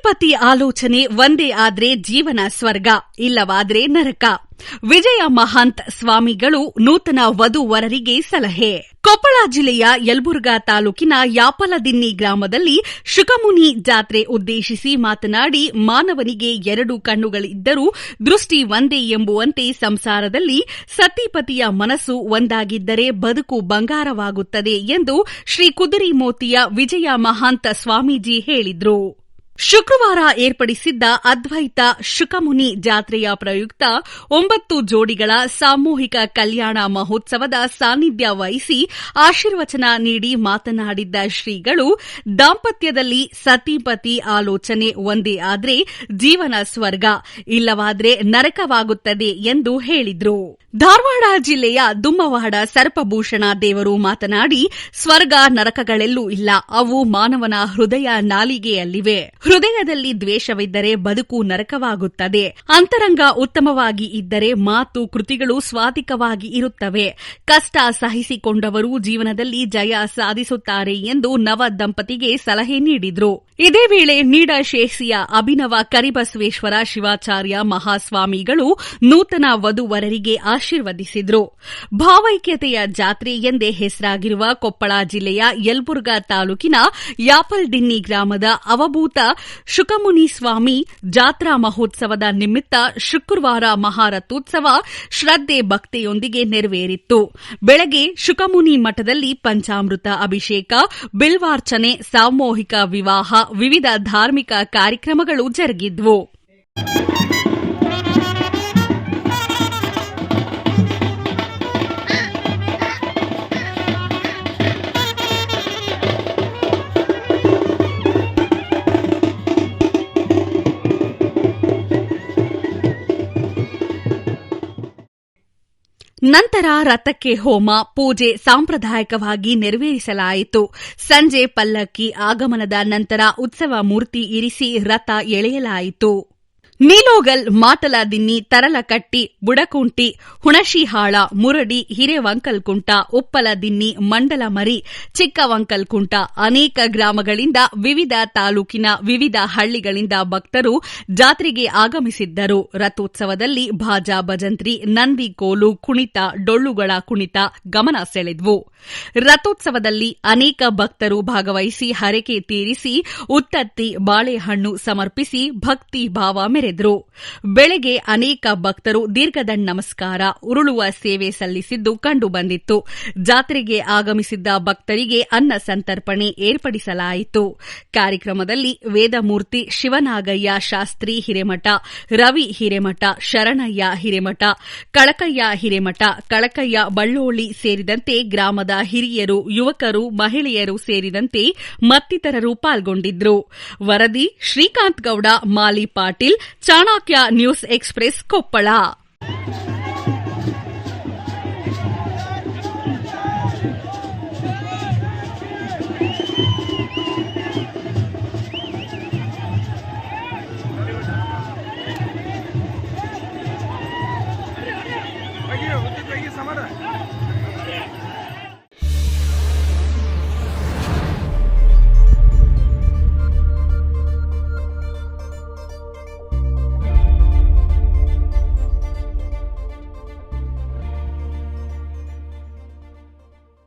ದಂಪತಿ ಆಲೋಚನೆ ಒಂದೇ ಆದ್ರೆ ಜೀವನ ಸ್ವರ್ಗ, ಇಲ್ಲವಾದ್ರೆ ನರಕ. ವಿಜಯ ಮಹಾಂತ್ ಸ್ವಾಮಿಗಳು ನೂತನ ವಧು-ವರರಿಗೆ ಸಲಹೆ. ಕೊಪ್ಪಳ ಜಿಲ್ಲೆಯ ಯಲಬುರ್ಗಾ ತಾಲೂಕಿನ ಯಾಪಲದಿನ್ನಿ ಗ್ರಾಮದಲ್ಲಿ ಶುಕಮುನಿ ಜಾತ್ರೆ ಉದ್ದೇಶಿಸಿ ಮಾತನಾಡಿ, ಮಾನವನಿಗೆ 2 ಕಣ್ಣುಗಳಿದ್ದರೂ ದೃಷ್ಟಿ ಒಂದೇ ಎಂಬುವಂತೆ ಸಂಸಾರದಲ್ಲಿ ಸತಿಪತಿಯ ಮನಸ್ಸು ಒಂದಾಗಿದ್ದರೆ ಬದುಕು ಬಂಗಾರವಾಗುತ್ತದೆ ಎಂದು ಶ್ರೀ ಕುದುರೆಮೋತಿಯ ವಿಜಯ ಮಹಾಂತ್ ಸ್ವಾಮೀಜಿ ಹೇಳಿದರು. ಶುಕ್ರವಾರ ಏರ್ಪಡಿಸಿದ್ದ ಅದ್ವೈತ ಶುಕಮುನಿ ಜಾತ್ರೆಯ ಪ್ರಯುಕ್ತ 9 ಜೋಡಿಗಳ ಸಾಮೂಹಿಕ ಕಲ್ಯಾಣ ಮಹೋತ್ಸವದ ಸಾನ್ನಿಧ್ಯ ವಹಿಸಿ ಆಶೀರ್ವಚನ ನೀಡಿ ಮಾತನಾಡಿದ್ದ ಶ್ರೀಗಳು, ದಾಂಪತ್ಯದಲ್ಲಿ ಸತಿಪತಿ ಆಲೋಚನೆ ಒಂದೇ ಆದ್ರೆ ಜೀವನ ಸ್ವರ್ಗ, ಇಲ್ಲವಾದ್ರೆ ನರಕವಾಗುತ್ತದೆ ಎಂದು ಹೇಳಿದರು. ಧಾರವಾಡ ಜಿಲ್ಲೆಯ ದುಮ್ಮವಾಡ ಸರ್ಪಭೂಷಣ ದೇವರು ಮಾತನಾಡಿ, ಸ್ವರ್ಗ ನರಕಗಳೆಲ್ಲೂ ಇಲ್ಲ, ಅವು ಮಾನವನ ಹೃದಯ ನಾಲಿಗೆಯಲ್ಲಿವೆ. ಹೃದಯದಲ್ಲಿ ದ್ವೇಷವಿದ್ದರೆ ಬದುಕು ನರಕವಾಗುತ್ತದೆ. ಅಂತರಂಗ ಉತ್ತಮವಾಗಿ ಇದ್ದರೆ ಮಾತು ಕೃತಿಗಳು ಸ್ವಾದಿಕವಾಗಿ ಇರುತ್ತವೆ. ಕಷ್ಟ ಸಹಿಸಿಕೊಂಡವರು ಜೀವನದಲ್ಲಿ ಜಯ ಸಾಧಿಸುತ್ತಾರೆ ಎಂದು ನವ ದಂಪತಿಗೆ ಸಲಹೆ ನೀಡಿದರು. ಇದೇ ವೇಳೆ ನೀಡಶೇಸಿಯ ಅಭಿನವ ಕರಿಬಸವೇಶ್ವರ ಶಿವಾಚಾರ್ಯ ಮಹಾಸ್ವಾಮಿಗಳು ನೂತನ ವಧು-ವರರಿಗೆ ಆಶೀರ್ವದಿಸಿದರು. ಭಾವೈಕ್ಯತೆಯ ಜಾತ್ರೆ ಎಂದೇ ಹೆಸರಾಗಿರುವ ಕೊಪ್ಪಳ ಜಿಲ್ಲೆಯ ಯಲಬುರ್ಗಾ ತಾಲೂಕಿನ ಯಾಪಲ್ದಿನ್ನಿ ಗ್ರಾಮದ ಅವಭೂತ ಶುಕಮುನಿ ಸ್ವಾಮಿ ಜಾತ್ರಾ ಮಹೋತ್ಸವದ ನಿಮಿತ್ತ ಶುಕ್ರವಾರ ಮಹಾರಥೋತ್ಸವ ಶ್ರದ್ಧೆ ಭಕ್ತಿಯೊಂದಿಗೆ ನೆರವೇರಿತ್ತು. ಬೆಳಗ್ಗೆ ಶುಕಮುನಿ ಮಠದಲ್ಲಿ ಪಂಚಾಮೃತ ಅಭಿಷೇಕ, ಬಿಲ್ವಾರ್ಚನೆ, ಸಾಮೂಹಿಕ ವಿವಾಹ, ವಿವಿಧ ಧಾರ್ಮಿಕ ಕಾರ್ಯಕ್ರಮಗಳು ಜರುಗಿದ್ವು. ನಂತರ ರಥಕ್ಕೆ ಹೋಮ, ಪೂಜೆ ಸಾಂಪ್ರದಾಯಿಕವಾಗಿ ನೆರವೇರಿಸಲಾಯಿತು. ಸಂಜೆ ಪಲ್ಲಕ್ಕಿ ಆಗಮನದ ನಂತರ ಉತ್ಸವ ಮೂರ್ತಿ ಇರಿಸಿ ರಥ ಎಳೆಯಲಾಯಿತು. ನೀಲೋಗಲ್, ಮಾಟಲದಿನ್ನಿ, ತರಲಕಟ್ಟಿ, ಬುಡಕುಂಟಿ, ಹುಣಶಿಹಾಳ, ಮುರಡಿ, ಹಿರೇವಂಕಲ್ಕುಂಟ, ಉಪ್ಪಲದಿನ್ನಿ, ಮಂಡಲಮರಿ, ಚಿಕ್ಕವಂಕಲ್ಕುಂಟ ಅನೇಕ ಗ್ರಾಮಗಳಿಂದ ವಿವಿಧ ತಾಲೂಕಿನ ವಿವಿಧ ಹಳ್ಳಿಗಳಿಂದ ಭಕ್ತರು ಜಾತ್ರೆಗೆ ಆಗಮಿಸಿದ್ದರು. ರಥೋತ್ಸವದಲ್ಲಿ ಭಾಜಾ ಭಜಂತ್ರಿ, ನಂದಿ ಕೋಲು, ಕುಣಿತ, ಡೊಳ್ಳುಗಳ ಕುಣಿತ ಗಮನ ಸೆಳೆದ್ವು. ರಥೋತ್ಸವದಲ್ಲಿ ಅನೇಕ ಭಕ್ತರು ಭಾಗವಹಿಸಿ ಹರಕೆ ತೀರಿಸಿ ಉತ್ತತ್ತಿ, ಬಾಳೆಹಣ್ಣು ಸಮರ್ಪಿಸಿ ಭಕ್ತಿ ಭಾವ ಮೆರೆದರು. ಬೆಳಗ್ಗೆ ಅನೇಕ ಭಕ್ತರು ದೀರ್ಘದಂಡ ನಮಸ್ಕಾರ, ಉರುಳುವ ಸೇವೆ ಸಲ್ಲಿಸಿದ್ದು ಕಂಡುಬಂದಿತ್ತು. ಜಾತ್ರೆಗೆ ಆಗಮಿಸಿದ್ದ ಭಕ್ತರಿಗೆ ಅನ್ನ ಸಂತರ್ಪಣೆ ಏರ್ಪಡಿಸಲಾಯಿತು. ಕಾರ್ಯಕ್ರಮದಲ್ಲಿ ವೇದಮೂರ್ತಿ ಶಿವನಾಗಯ್ಯ ಶಾಸ್ತ್ರಿ ಹಿರೇಮಠ, ರವಿ ಹಿರೇಮಠ, ಶರಣಯ್ಯ ಹಿರೇಮಠ, ಕಳಕಯ್ಯ ಹಿರೇಮಠ, ಕಳಕಯ್ಯ ಬಳ್ಳೋಳಿ ಸೇರಿದಂತೆ ಗ್ರಾಮದ ಹಿರಿಯರು, ಯುವಕರು, ಮಹಿಳೆಯರು ಸೇರಿದಂತೆ ಮತ್ತಿತರರು ಪಾಲ್ಗೊಂಡಿದ್ದರು. ವರದಿ ಶ್ರೀಕಾಂತ್ ಗೌಡ, ಮಾಲಿ ಪಾಟೀಲ್, ಚಾಣಕ್ಯ ನ್ಯೂಸ್ ಎಕ್ಸ್‌ಪ್ರೆಸ್, ಕೊಪ್ಪಳ.